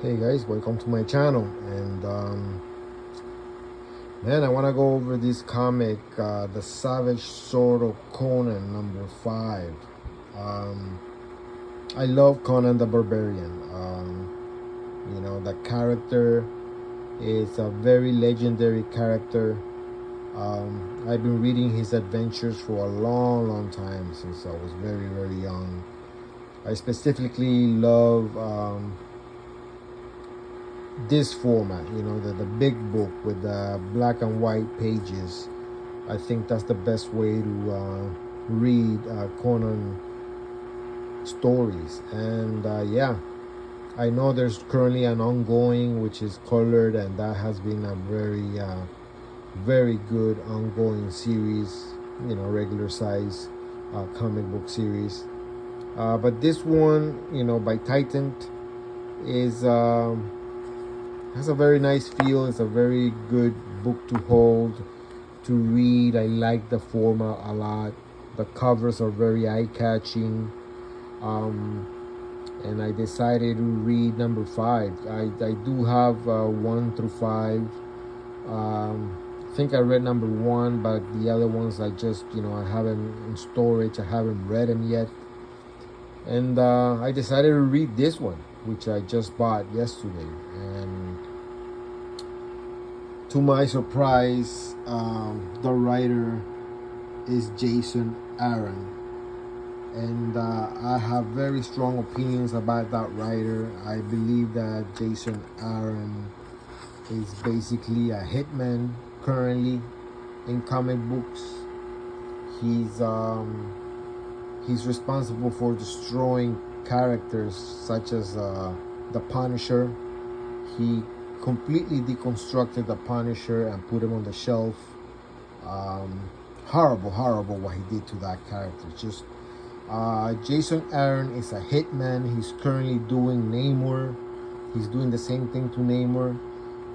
Hey guys, welcome to my channel. And man, I want to go over this comic, The Savage Sword of Conan, number 5. um, I love Conan the Barbarian. The character is a very legendary character. I've been reading his adventures for a long time, since I was very young. I specifically love this format, the big book with the black and white pages. I think that's the best way to read Conan stories. And yeah, I know there's currently an ongoing which is colored, and that has been a very good ongoing series, regular size comic book series. But this one, by Titan, is has a very nice feel. It's a very good book to hold, to read. I like the format a lot. The covers are very eye-catching. And I decided to read number 5. I do have 1 through 5. I think I read number 1, but the other ones I just, I haven't in storage. I haven't read them yet. And I decided to read this one, which I just bought yesterday. And to my surprise, the writer is Jason Aaron. And I have very strong opinions about that writer. I believe that Jason Aaron is basically a hitman currently in comic books. He's responsible for destroying characters such as the Punisher. He completely deconstructed the Punisher and put him on the shelf. Horrible what he did to that character. Just Jason Aaron is a hitman. He's currently doing Namor. He's doing the same thing to Namor.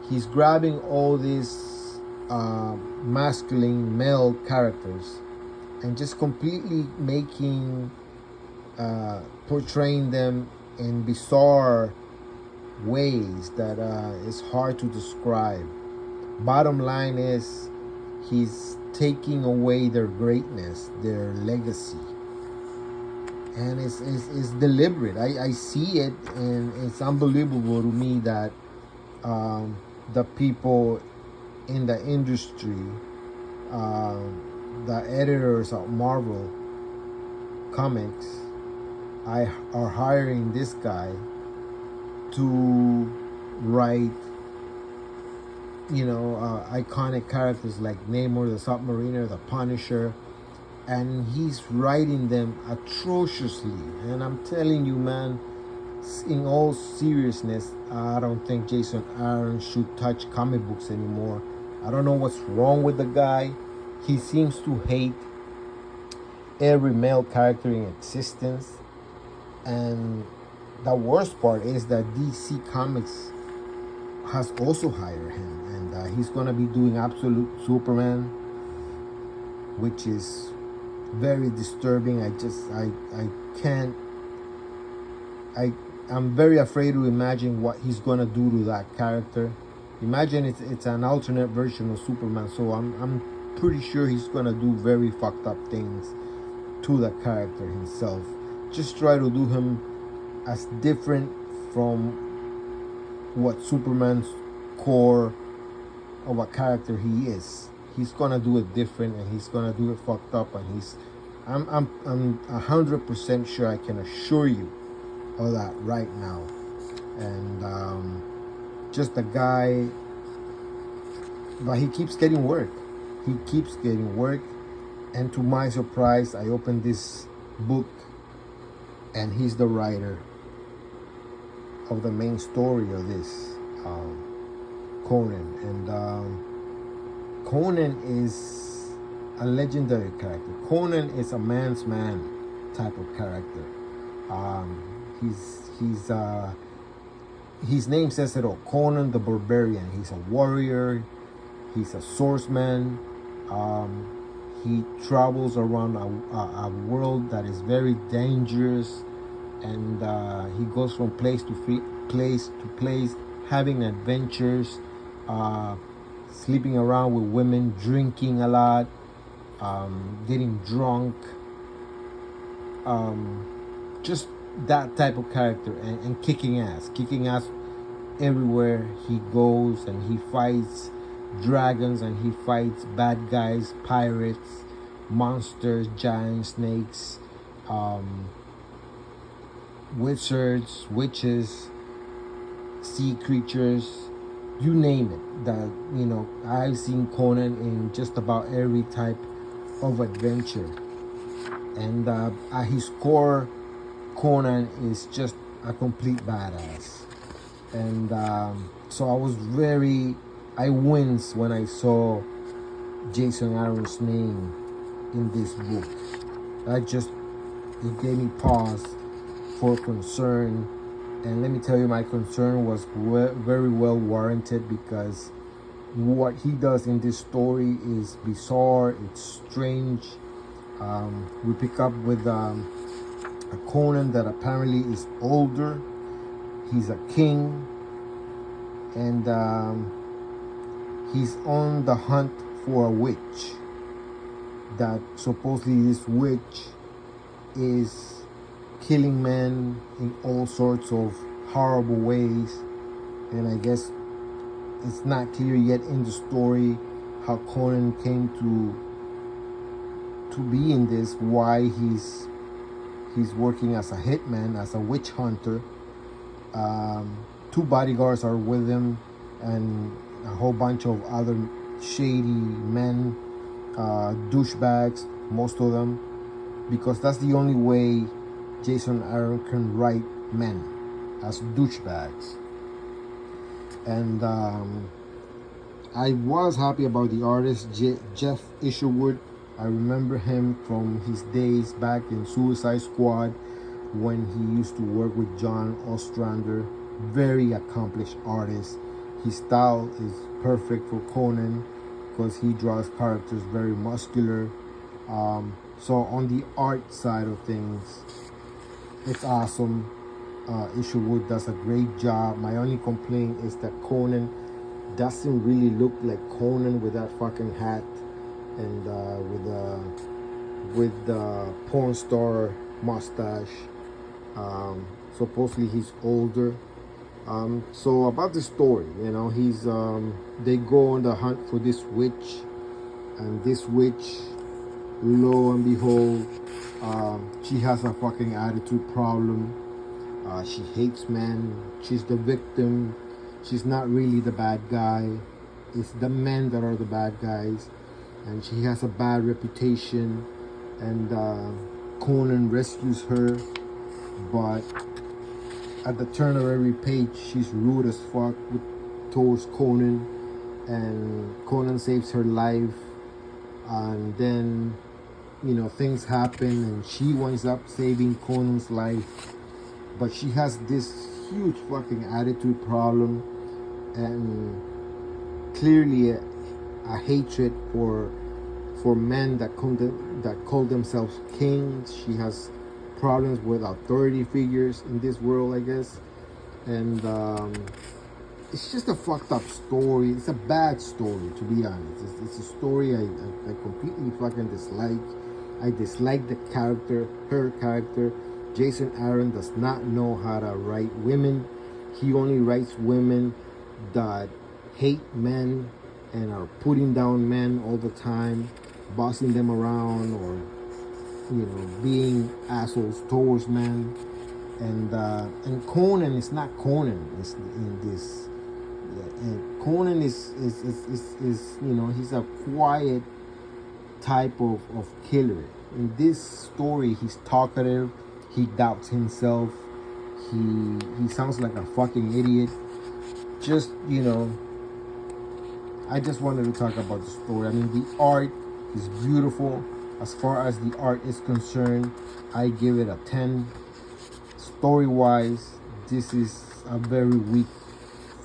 He's grabbing all these masculine male characters and just completely portraying them in bizarre ways that is hard to describe. Bottom line is, he's taking away their greatness, their legacy. And it's deliberate. I see it, and it's unbelievable to me that the people in the industry, the editors of Marvel Comics, are hiring this guy to write, iconic characters like Namor, the Submariner, the Punisher, and he's writing them atrociously. And I'm telling you, man, in all seriousness, I don't think Jason Aaron should touch comic books anymore. I don't know what's wrong with the guy. He seems to hate every male character in existence. And the worst part is that DC Comics has also hired him, and he's gonna be doing Absolute Superman, which is very disturbing. I'm very afraid to imagine what he's gonna do to that character. Imagine it's an alternate version of Superman, so I'm pretty sure he's gonna do very fucked up things to the character himself. Just try to do him as different from what Superman's core of a character he is. He's gonna do it different, and he's gonna do it fucked up, and I'm 100% sure. I can assure you of that right now. And just a guy, but he keeps getting work. And to my surprise, I opened this book, and he's the writer of the main story of this Conan. And Conan is a legendary character. Conan is a man's man type of character. His name says it all. Conan the Barbarian. He's a warrior. He's a swordsman. He travels around a world that is very dangerous and he goes from place to place, having adventures, sleeping around with women, drinking a lot, getting drunk, just that type of character, and kicking ass everywhere he goes, and he fights dragons, and he fights bad guys, pirates, monsters, giant snakes, wizards, witches, sea creatures, you name it. That, you know, I've seen Conan in just about every type of adventure, and at his core, Conan is just a complete badass. And so I winced when I saw Jason Aaron's name in this book. It gave me pause for concern. And let me tell you, my concern was very well warranted, because what he does in this story is bizarre, it's strange. We pick up with a Conan that apparently is older. He's a king, and he's on the hunt for a witch. That supposedly this witch is killing men in all sorts of horrible ways, and I guess it's not clear yet in the story how Conan came to be in this, why he's working as a hitman, as a witch hunter. 2 bodyguards are with him, and a whole bunch of other shady men, douchebags, most of them, because that's the only way Jason Aaron can write men, as douchebags. And I was happy about the artist, Jeff Isherwood. I remember him from his days back in Suicide Squad, when he used to work with John Ostrander. Very accomplished artist. His style is perfect for Conan, because he draws characters very muscular. So on the art side of things, it's awesome. Isherwood does a great job. My only complaint is that Conan doesn't really look like Conan with that fucking hat, and with the porn star mustache. Supposedly he's older. So about the story, you know, they go on the hunt for this witch, and this witch, lo and behold, she has a fucking attitude problem. She hates men. She's the victim. She's not really the bad guy. It's the men that are the bad guys, and she has a bad reputation. And Conan rescues her, but at the turn of every page, she's rude as fuck towards Conan, and Conan saves her life. And then, you know, things happen, and she winds up saving Conan's life, but she has this huge fucking attitude problem, and clearly a hatred for men that call themselves kings. She has problems with authority figures in this world, I guess. And it's just a fucked up story. It's a bad story, to be honest. It's a story I completely fucking dislike. I dislike the character, her character. Jason Aaron does not know how to write women. He only writes women that hate men and are putting down men all the time, bossing them around, or, you know, being assholes towards men. And Conan is not Conan. It's in this. And Conan is you know, he's a quiet type of killer. In this story, he's talkative. He doubts himself. He sounds like a fucking idiot. Just, you know, I just wanted to talk about the story. I mean, the art is beautiful. As far as the art is concerned, I give it a 10. Story-wise, this is a very weak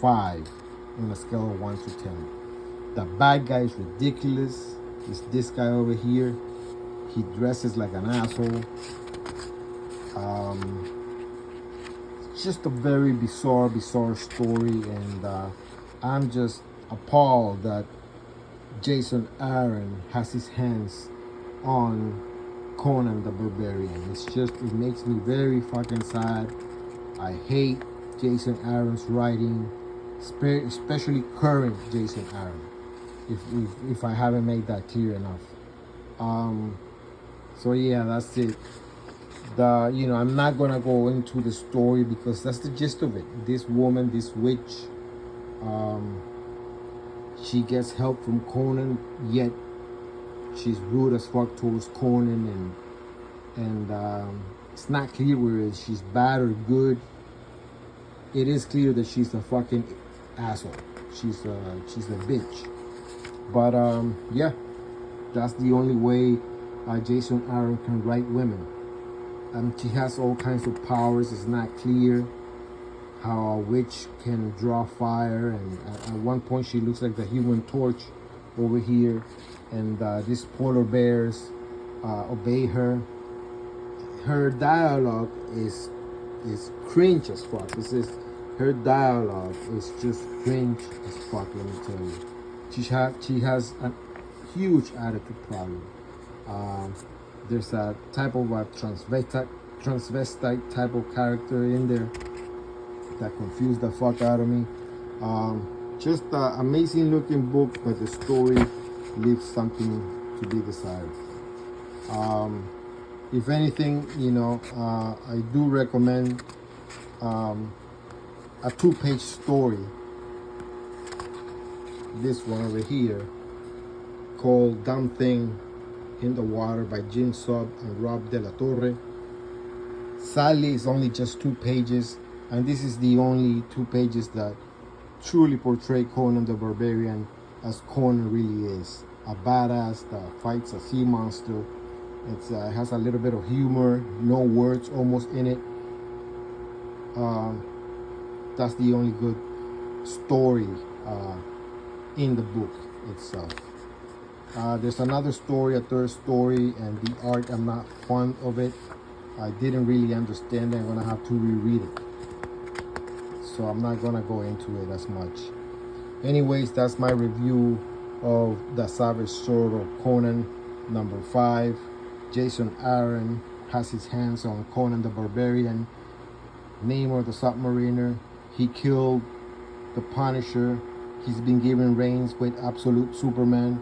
5 on a scale of 1 to 10. The bad guy is ridiculous. It's this guy over here. He dresses like an asshole. just a very bizarre story, and I'm just appalled that Jason Aaron has his hands on Conan the Barbarian. It makes me very fucking sad. I hate Jason Aaron's writing, especially current Jason Aaron, if I haven't made that clear enough. So yeah, that's it. I'm not gonna go into the story because that's the gist of it. This woman, this witch, she gets help from Conan, yet she's rude as fuck towards Conan, and it's not clear whether she's bad or good. It is clear that she's a fucking asshole. She's a bitch. But yeah, that's the only way Jason Aaron can write women. She has all kinds of powers. It's not clear how a witch can draw fire, and at one point she looks like the Human Torch over here, and these polar bears obey her. Her dialogue is cringe as fuck. Her dialogue is just cringe as fuck, let me tell you. She has a huge attitude problem. There's a type of a transvestite type of character in there that confused the fuck out of me. Just an amazing looking book, but the story leaves something to be desired. If anything, I do recommend a 2-page story. This one over here, called Dumb Thing in the Water by Jim Sub and Rob De La Torre. Sadly, it's only just 2 pages, and this is the only 2 pages that truly portray Conan the Barbarian as Conan really is. A badass that fights a sea monster. It has a little bit of humor, no words almost in it. That's the only good story in the book itself. There's another story, a 3rd story, and the art, I'm not fond of it. I didn't really understand it. I'm gonna have to reread it, so I'm not gonna go into it as much. Anyways, that's my review of the Savage Sword of Conan #5. Jason Aaron has his hands on Conan the Barbarian. Namor the Submariner. He killed the Punisher. He's been given reigns with Absolute Superman.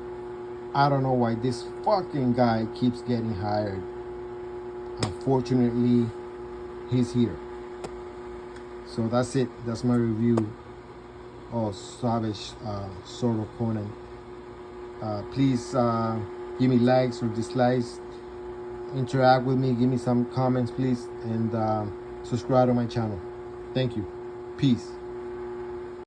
I don't know why this fucking guy keeps getting hired. Unfortunately, he's here. So that's it. That's my review of Savage Sword of Conan. Please give me likes or dislikes. Interact with me. Give me some comments, please. And subscribe to my channel. Thank you. Peace.